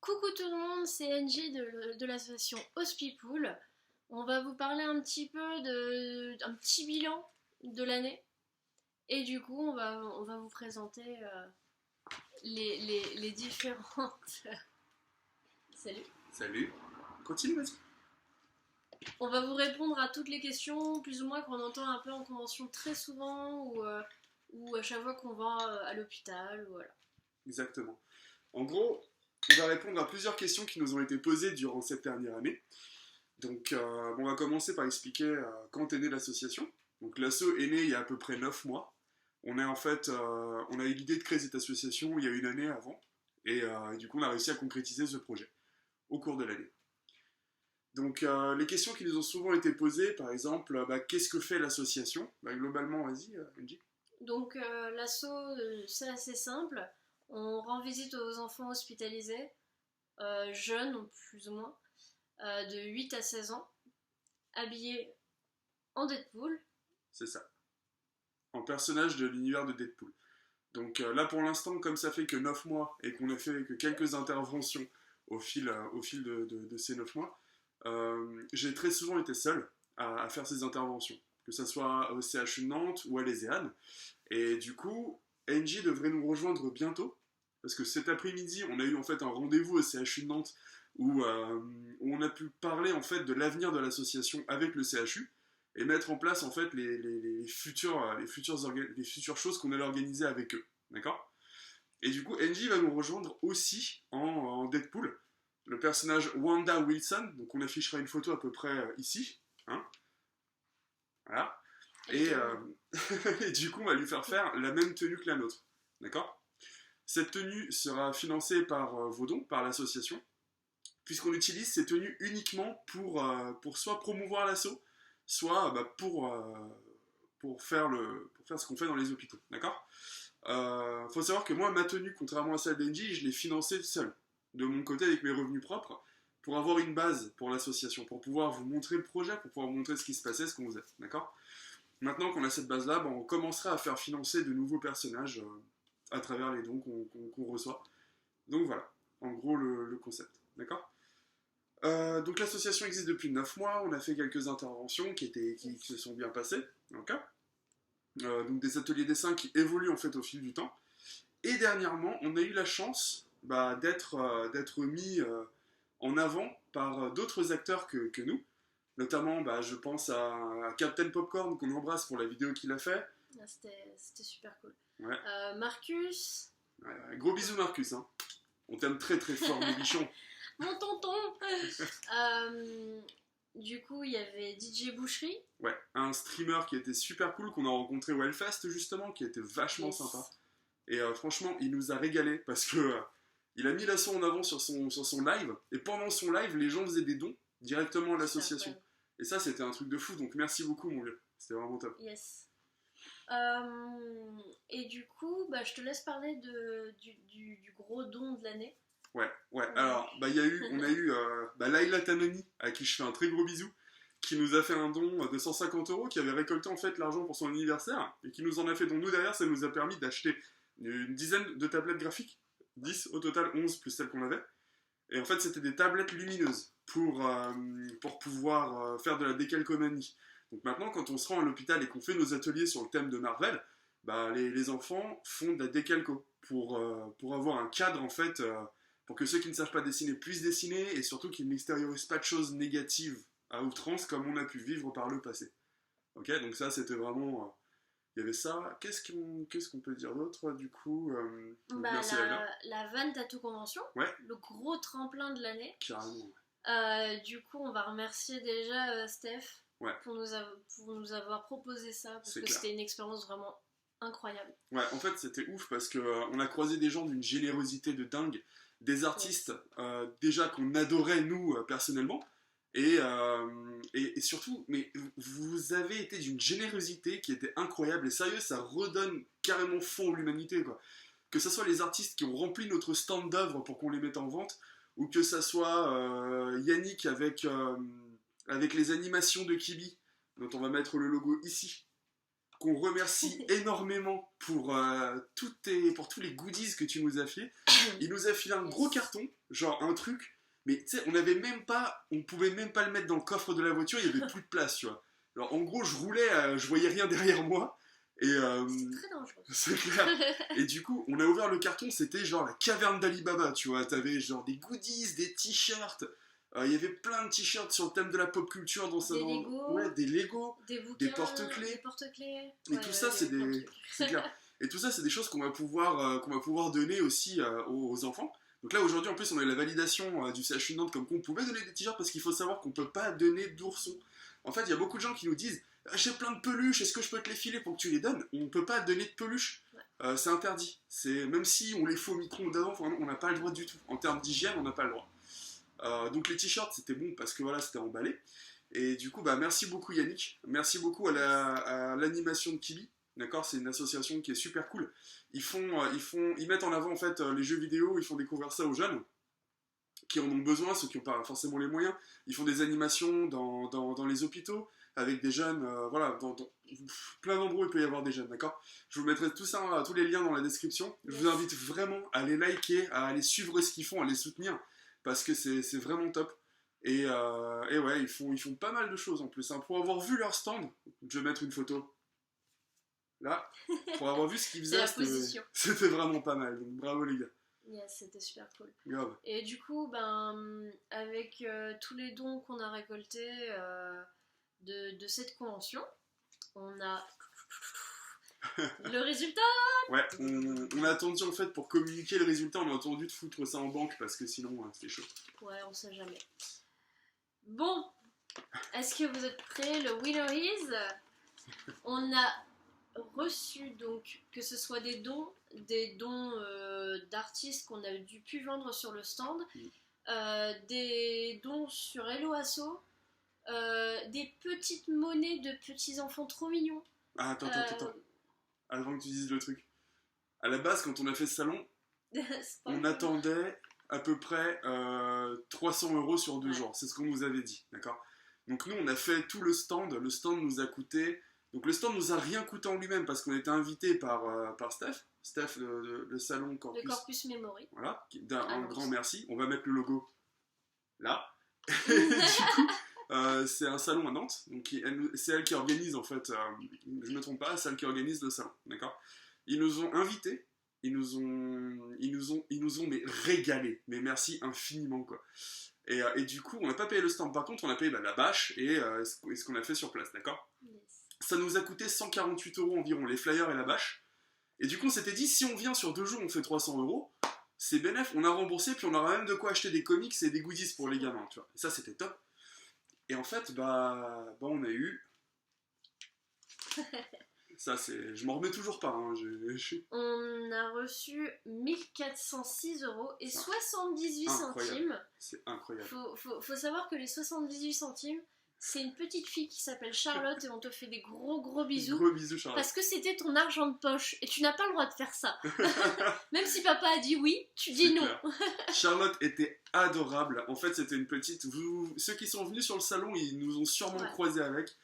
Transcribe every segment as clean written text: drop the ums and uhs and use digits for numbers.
Coucou tout le monde, c'est NJ de l'association Hospipool. On va vous parler un petit peu d'un petit bilan de l'année. Et du coup, on va vous présenter les différentes... Salut. Salut. Continue, vas-y. On va vous répondre à toutes les questions, plus ou moins qu'on entend un peu en convention très souvent, ou à chaque fois qu'on va à l'hôpital, voilà. Exactement. En gros, on va répondre à plusieurs questions qui nous ont été posées durant cette dernière année. Donc, on va commencer par expliquer quand est née l'association. Donc, l'asso est née il y a à peu près 9 mois. On a eu l'idée de créer cette association il y a une année avant. Et du coup, on a réussi à concrétiser ce projet au cours de l'année. Donc, les questions qui nous ont souvent été posées, par exemple, qu'est-ce que fait l'association? Globalement, vas-y, Angie. Donc l'asso, c'est assez simple. On rend visite aux enfants hospitalisés, jeunes plus ou moins, de 8 à 16 ans, habillés en Deadpool. C'est ça. En personnage de l'univers de Deadpool. Donc là, pour l'instant, comme ça fait que 9 mois et qu'on a fait que quelques interventions au fil de ces 9 mois, j'ai très souvent été seul à faire ces interventions, que ce soit au CHU de Nantes ou à l'ESEAN. Et du coup, NJ devrait nous rejoindre bientôt, parce que cet après-midi, on a eu en fait un rendez-vous au CHU de Nantes où on a pu parler en fait de l'avenir de l'association avec le CHU et mettre en place en fait les futures choses qu'on allait organiser avec eux. D'accord? Et du coup, NJ va nous rejoindre aussi en Deadpool, le personnage Wanda Wilson. Donc on affichera une photo à peu près ici. Hein, voilà. Et du coup, on va lui faire la même tenue que la nôtre. D'accord? Cette tenue sera financée par vos dons, par l'association, puisqu'on utilise ces tenues uniquement pour soit promouvoir l'assaut, soit pour faire ce qu'on fait dans les hôpitaux. D'accord? Faut savoir que moi, ma tenue, contrairement à celle d'Engie, je l'ai financée seule, de mon côté, avec mes revenus propres, pour avoir une base pour l'association, pour pouvoir vous montrer le projet, pour pouvoir vous montrer ce qui se passait, ce qu'on faisait. D'accord? Maintenant qu'on a cette base-là, on commencera à faire financer de nouveaux personnages à travers les dons qu'on reçoit. Donc voilà, en gros le concept. D'accord? Donc l'association existe depuis 9 mois, on a fait quelques interventions qui se sont bien passées. Okay, donc des ateliers dessin qui évoluent en fait au fil du temps. Et dernièrement, on a eu la chance d'être mis en avant par d'autres acteurs que nous. Notamment, je pense à Captain Popcorn qu'on embrasse pour la vidéo qu'il a fait. Ah, c'était super cool. Ouais. Marcus. Ouais, gros bisous Marcus. Hein. On t'aime très très fort, mon bichon. Mon tonton. Du coup, il y avait DJ Boucherie. Ouais, un streamer qui était super cool, qu'on a rencontré au Hellfest justement, qui était vachement sympa. Et franchement, il nous a régalé parce que il a mis l'assaut en avant sur son live. Et pendant son live, les gens faisaient des dons directement à l'association. Et ça, c'était un truc de fou. Donc merci beaucoup, mon vieux. C'était vraiment top. Yes. Et du coup, je te laisse parler du gros don de l'année. Ouais. Alors, on a eu Laila Tamani, à qui je fais un très gros bisou, qui nous a fait un don de 150 €, qui avait récolté en fait l'argent pour son anniversaire, et qui nous en a fait don. Nous, derrière, ça nous a permis d'acheter une dizaine de tablettes graphiques, 10 au total, 11 plus celles qu'on avait. Et en fait, c'était des tablettes lumineuses pour pouvoir faire de la décalcomanie. Donc maintenant, quand on se rend à l'hôpital et qu'on fait nos ateliers sur le thème de Marvel, les enfants font de la décalco pour avoir un cadre en fait, pour que ceux qui ne savent pas dessiner puissent dessiner et surtout qu'ils n'extériorisent pas de choses négatives à outrance comme on a pu vivre par le passé. Ok, donc ça c'était vraiment... il y avait ça. Qu'est-ce qu'on peut dire d'autre du coup merci la Van Tattoo Convention, ouais. Le gros tremplin de l'année. Carrément. Du coup, on va remercier déjà Steph pour nous avoir proposé ça, parce que c'était une expérience vraiment incroyable. Ouais, en fait, c'était ouf parce qu'on a croisé des gens d'une générosité de dingue, des artistes déjà qu'on adorait nous personnellement, et surtout, mais vous avez été d'une générosité qui était incroyable, et sérieux, ça redonne carrément fond à l'humanité, quoi. Que ce soit les artistes qui ont rempli notre stand d'œuvres pour qu'on les mette en vente, ou que ça soit Yannick avec les animations de Kibi, dont on va mettre le logo ici. qu'on remercie énormément pour tous les goodies que tu nous as fait. Il nous a filé un gros carton, genre un truc, mais tu sais, on pouvait même pas le mettre dans le coffre de la voiture, il y avait plus de place, tu vois. Alors en gros, je roulais, je voyais rien derrière moi, et C'est très dangereux. c'est clair. Et du coup, on a ouvert le carton, c'était genre la caverne d'Ali Baba, tu vois. T'avais genre des goodies, des t-shirts. Il y avait plein de t-shirts sur le thème de la pop culture dans Des Lego, ouais, des Lego, des bouquins, des porte-clés. des porte-clés. Et tout ça, c'est plein de des. trucs. C'est clair. Et tout ça, c'est des choses qu'on va pouvoir donner aussi aux enfants. Donc là, aujourd'hui, en plus, on a eu la validation du CHU de Nantes comme qu'on pouvait donner des t-shirts parce qu'il faut savoir qu'on peut pas donner d'oursons. En fait, il y a beaucoup de gens qui nous disent ah, j'ai plein de peluches, est-ce que je peux te les filer pour que tu les donnes? On peut pas donner de peluches. Ouais. C'est interdit. Même si on les fait au micro d'avant, on n'a pas le droit du tout. En termes d'hygiène, on n'a pas le droit. Donc les t-shirts, c'était bon parce que voilà, c'était emballé. Et du coup, bah, merci beaucoup Yannick. Merci beaucoup à l'animation de Kibi. D'accord, c'est une association qui est super cool. Ils mettent en avant en fait les jeux vidéo, ils font découvrir ça aux jeunes qui en ont besoin, ceux qui n'ont pas forcément les moyens. Ils font des animations dans les hôpitaux avec des jeunes, voilà, dans plein d'endroits il peut y avoir des jeunes, d'accord. Je vous mettrai tout ça, tous les liens dans la description. Je vous invite vraiment à les liker, à aller suivre ce qu'ils font, à les soutenir, parce que c'est vraiment top. Et ouais, ils font pas mal de choses en plus. Hein. Pour avoir vu leur stand, je vais mettre une photo. Là, pour avoir vu ce qu'ils faisaient, c'était vraiment pas mal. Donc bravo les gars. Yes, c'était super cool. Grave. Et du coup, avec tous les dons qu'on a récoltés de cette convention, on a le résultat. Ouais, on a attendu en fait pour communiquer le résultat, on a attendu de foutre ça en banque parce que sinon c'était chaud. Ouais, on sait jamais. Bon, est-ce que vous êtes prêts? Le winner is... On a reçu donc, que ce soit des dons d'artistes qu'on a pu vendre sur le stand, des dons sur Hello Asso, des petites monnaies de petits enfants trop mignons. Ah, attends. Avant que tu dises le truc. À la base, quand on a fait ce salon, on attendait à peu près 300 € sur 2 jours. C'est ce qu'on nous avait dit, d'accord? Donc nous, on a fait tout le stand. Le stand nous a coûté... Donc le stand nous a rien coûté en lui-même parce qu'on était invité par Steph, le salon Corpus. Le Corpus Memory. Voilà, un grand merci. On va mettre le logo là. Du coup, c'est un salon à Nantes. Donc c'est elle qui organise en fait, je ne me trompe pas, c'est elle qui organise le salon. D'accord. Ils nous ont invités. Ils nous ont mais régalé. Mais merci infiniment quoi. Et du coup, on n'a pas payé le stand. Par contre, on a payé la bâche et ce qu'on a fait sur place. D'accord. Yes. Ça nous a coûté 148 € environ, les flyers et la bâche. Et du coup, on s'était dit, si on vient sur 2 jours, on fait 300 €, c'est bénef, on a remboursé, puis on aura même de quoi acheter des comics et des goodies pour les gamins, tu vois. Et ça, c'était top. Et en fait, on a eu... Ça, c'est... Je m'en remets toujours pas, hein. On a reçu 1406 € et 78 centimes. C'est incroyable. Faut savoir que les 78 centimes... C'est une petite fille qui s'appelle Charlotte et on te fait des gros bisous. Gros bisous Charlotte. Parce que c'était ton argent de poche et tu n'as pas le droit de faire ça. Même si papa a dit oui, tu dis non. Charlotte était adorable. En fait, c'était une petite... Ceux qui sont venus sur le salon, ils nous ont sûrement croisés avec.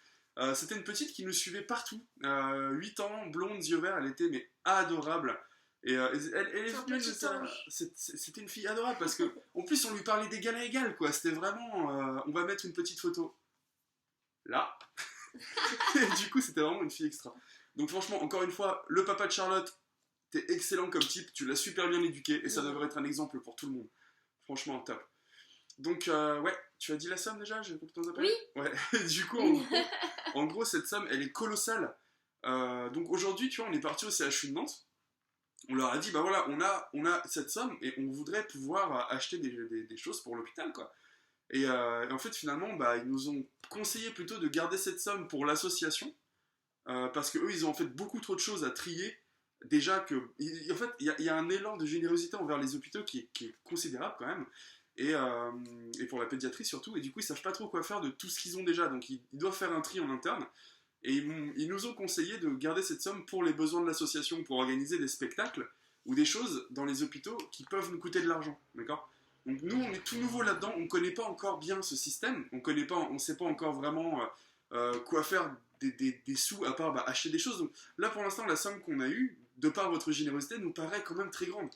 C'était une petite qui nous suivait partout. 8 ans, blonde, yeux verts, elle était mais adorable. Et elle est venue, c'était une fille adorable parce que en plus on lui parlait d'égal à égal quoi. C'était vraiment... on va mettre une petite photo. Là. Et du coup, c'était vraiment une fille extra. Donc franchement, encore une fois, le papa de Charlotte, t'es excellent comme type, tu l'as super bien éduqué et ça devrait être un exemple pour tout le monde. Franchement, top. Donc, ouais, tu as dit la somme déjà? J'ai compris ton appel. Oui. Ouais. Du coup, en gros, cette somme, elle est colossale. Donc aujourd'hui, tu vois, on est parti au CHU de Nantes. On leur a dit, bah voilà, on a cette somme et on voudrait pouvoir acheter des choses pour l'hôpital, quoi. Et en fait, finalement, ils nous ont conseillé plutôt de garder cette somme pour l'association, parce qu'eux, ils ont en fait beaucoup trop de choses à trier. Déjà que, en fait, il y a un élan de générosité envers les hôpitaux qui est considérable quand même, et pour la pédiatrie surtout, et du coup, ils savent pas trop quoi faire de tout ce qu'ils ont déjà, donc ils doivent faire un tri en interne, et ils nous ont conseillé de garder cette somme pour les besoins de l'association, pour organiser des spectacles, ou des choses dans les hôpitaux qui peuvent nous coûter de l'argent, d'accord ? Donc nous, on est tout nouveau là-dedans, on ne connaît pas encore bien ce système, on ne sait pas encore vraiment quoi faire des sous à part acheter des choses. Donc là, pour l'instant, la somme qu'on a eue, de par votre générosité, nous paraît quand même très grande.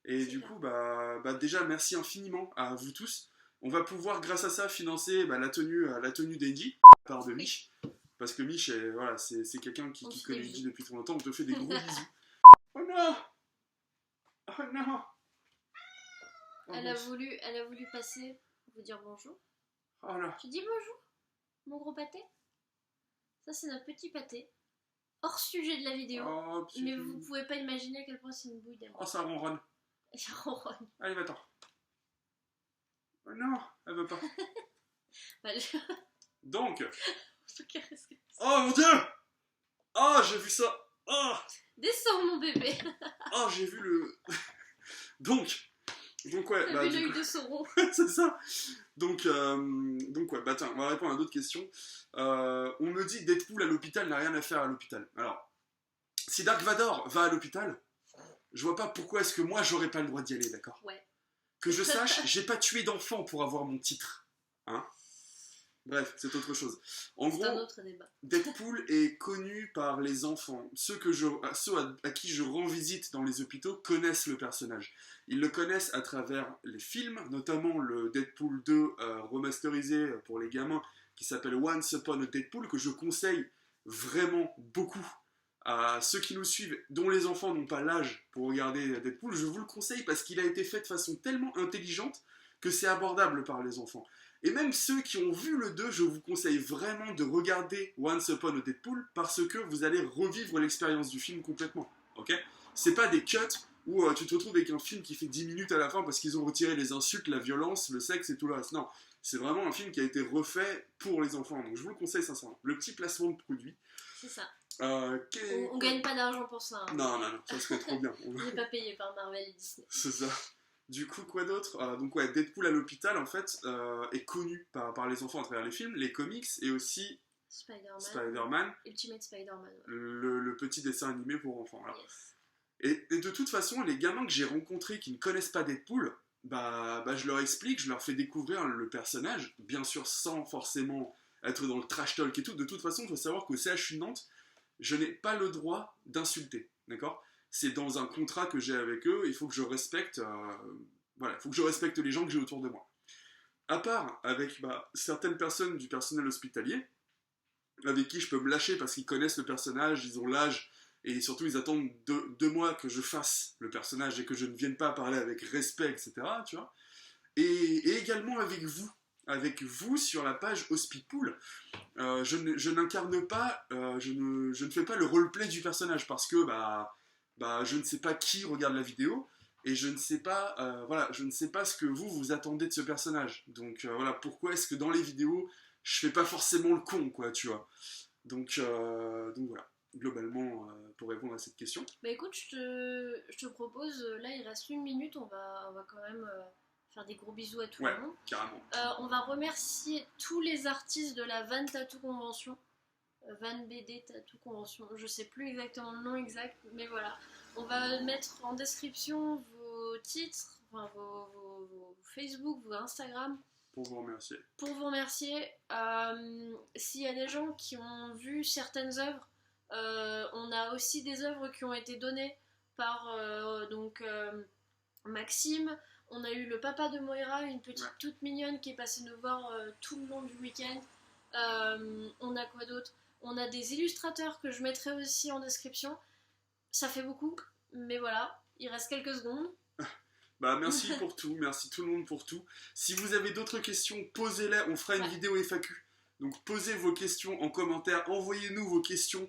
Et C'est du clair. coup, déjà, merci infiniment à vous tous. On va pouvoir, grâce à ça, financer la tenue d'Enji, par de Mich. Parce que Mich, voilà, c'est quelqu'un qui On te fait connaît des Enji bisous. depuis trop longtemps. On te fait des gros bisous. Oh non! Oh non! Oh, Elle bon. a voulu passer, vous dire bonjour. Oh là! Tu dis bonjour, mon gros pâté. Ça, c'est notre petit pâté. Hors sujet de la vidéo. Oh, petit- Mais vous pouvez pas imaginer à quel point c'est une bouille d'amour. Oh, ça ronronne. Elle ronronne. Allez, va-t'en. Oh non, elle veut pas. Bah, Donc, je te caresse. oh mon dieu! Oh, j'ai vu ça! Oh, Descends, mon bébé. oh j'ai vu le. Donc ouais, T'as vu du l'œil coup, de Sauron. c'est ça. Donc ouais, tiens, on va répondre à d'autres questions. On me dit Deadpool à l'hôpital n'a rien à faire à l'hôpital. Alors, si Dark Vador va à l'hôpital, je vois pas pourquoi est-ce que moi j'aurais pas le droit d'y aller, d'accord? Ouais. Que je sache, j'ai pas tué d'enfant pour avoir mon titre. Hein? Bref, c'est autre chose. En C'est gros, un autre débat. Deadpool est connu par les enfants. Ceux à qui je rends visite dans les hôpitaux connaissent le personnage. Ils le connaissent à travers les films, notamment le Deadpool 2 remasterisé pour les gamins qui s'appelle Once Upon a Deadpool, que je conseille vraiment beaucoup à ceux qui nous suivent, dont les enfants n'ont pas l'âge pour regarder Deadpool. Je vous le conseille parce qu'il a été fait de façon tellement intelligente que c'est abordable par les enfants. Et même ceux qui ont vu le 2, je vous conseille vraiment de regarder Once Upon a Deadpool parce que vous allez revivre l'expérience du film complètement. Ok? C'est pas des cuts où tu te retrouves avec un film qui fait 10 minutes à la fin parce qu'ils ont retiré les insultes, la violence, le sexe et tout le reste. Non, c'est vraiment un film qui a été refait pour les enfants. Donc je vous le conseille sincèrement. Le petit placement de produit. C'est ça. Euh, On gagne pas d'argent pour ça. Hein. Non, ça serait trop bien. On n'est pas payé par Marvel et Disney. C'est ça. Du coup, quoi d'autre? Donc ouais, Deadpool à l'hôpital, en fait, est connu par les enfants à travers les films, les comics, et aussi Spider-Man, Ultimate Spider-Man. Ouais. le petit dessin animé pour enfants. Voilà. Yes. Et de toute façon, les gamins que j'ai rencontrés qui ne connaissent pas Deadpool, je leur explique, je leur fais découvrir le personnage, bien sûr sans forcément être dans le trash talk et tout. De toute façon, il faut savoir qu'au CHU de Nantes, je n'ai pas le droit d'insulter, d'accord? C'est dans un contrat que j'ai avec eux, il faut que je respecte, voilà, il faut que je respecte les gens que j'ai autour de moi. À part avec certaines personnes du personnel hospitalier, avec qui je peux me lâcher parce qu'ils connaissent le personnage, ils ont l'âge, et surtout ils attendent de moi que je fasse le personnage et que je ne vienne pas parler avec respect, etc. Tu vois, et également avec vous sur la page Hospipool, je n'incarne pas, je ne fais pas le roleplay du personnage parce que je ne sais pas qui regarde la vidéo et je ne sais pas, je ne sais pas ce que vous attendez de ce personnage. Donc voilà, pourquoi est-ce que dans les vidéos je fais pas forcément le con, quoi, tu vois. Donc voilà, globalement, pour répondre à cette question. Bah écoute, je te propose, là il reste 1 minute, on va quand même faire des gros bisous à tout le monde. Carrément. On va remercier tous les artistes de la Van Tattoo Convention. Van BD Tattoo Convention, je sais plus exactement le nom exact, mais voilà. On va mettre en description vos titres, enfin vos Facebook, vos Instagram. Pour vous remercier. S'il y a des gens qui ont vu certaines œuvres, on a aussi des œuvres qui ont été données par Maxime. On a eu le papa de Moira, une petite toute mignonne qui est passée nous voir tout le long du week-end. On a quoi d'autre? On a des illustrateurs que je mettrai aussi en description. Ça fait beaucoup, mais voilà, il reste quelques secondes. Merci pour tout, merci tout le monde pour tout. Si vous avez d'autres questions, posez-les, on fera une vidéo FAQ. Donc posez vos questions en commentaire, envoyez-nous vos questions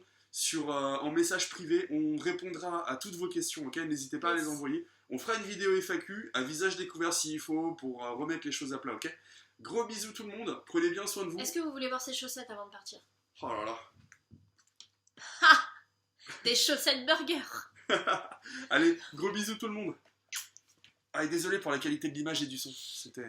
en message privé, on répondra à toutes vos questions, ok? N'hésitez pas à les envoyer. On fera une vidéo FAQ à visage découvert s'il faut pour remettre les choses à plat, ok? Gros bisous tout le monde, prenez bien soin de vous. Est-ce que vous voulez voir ces chaussettes avant de partir? Oh là là. Ha! Des chaussettes burger. Allez, gros bisous tout le monde. Ah, et désolé pour la qualité de l'image et du son. C'était...